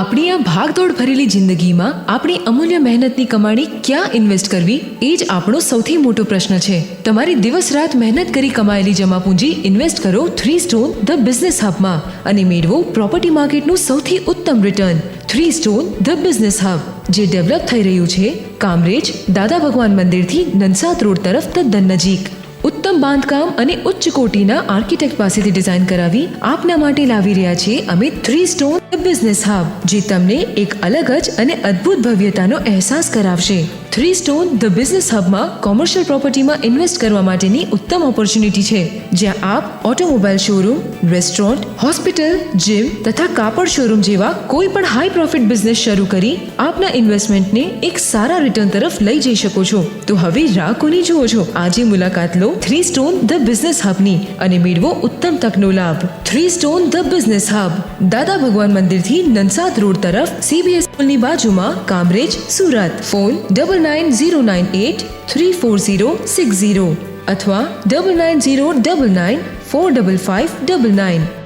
આપણી આ ભાગદોડ ભરેલી જિંદગીમાં આપણી અમૂલ્ય મહેનતની કમાણી ક્યાં ઇન્વેસ્ટ કરવી એ જ આપણો સૌથી મોટો પ્રશ્ન છે. તમારી દિવસ રાત મહેનત કરી કમાયેલી જમા પૂંજી ઇન્વેસ્ટ કરો 3 સ્ટોન ધ બિઝનેસ હબમાં અને મેળવો પ્રોપર્ટી માર્કેટનું સૌથી ઉત્તમ return. 3 stone the business hub જે ડેવલપ થઈ રહ્યું છે કામરેજ દાદા ભગવાન મંદિરથી નનસાદ રોડ તરફ તદ્દન નજીક. ઉત્તમ બાંધકામ અને ઉચ્ચ કોટીના આર્કિટેક્ટ પાસેથી ડિઝાઇન કરાવી આપના માટે લાવી રહ્યા છીએ અમે 3 સ્ટોન ધ બિઝનેસ હબ, જે તમને એક અલગ જ અને અદ્ભુત ભવ્યતાનો અહેસાસ કરાવશે. 3 સ્ટોન ધ બિઝનેસ હબમાં કોમર્શિયલ પ્રોપર્ટીમાં ઇન્વેસ્ટ કરવા માટેની ઉત્તમ ઓપોર્ચ્યુનિટી છે, જ્યાં આપ automobile showroom, restaurant, hospital, gym તથા કાપડ શોરૂમ જેવા કોઈ પણ હાઈ પ્રોફિટ બિઝનેસ શરૂ કરી આપના ઇન્વેસ્ટમેન્ટને એક સારા રિટર્ન તરફ લઈ જઈ શકો છો. તો હવે રાહ કોની જુઓ છો? આજે મુલાકાત લો 3 સ્ટોન ધ બિઝનેસ હબની અને મેળવો ઉત્તમ તકનો લાભ. 3 સ્ટોન ધ બિઝનેસ હબ, દાદા ભગવાન મંદિરથી નનસાદ રોડ તરફ, CBS સ્કૂલની બાજુમાં, કામરેજ, સુરત. ફોન 9909834060 અથવા 9909945599.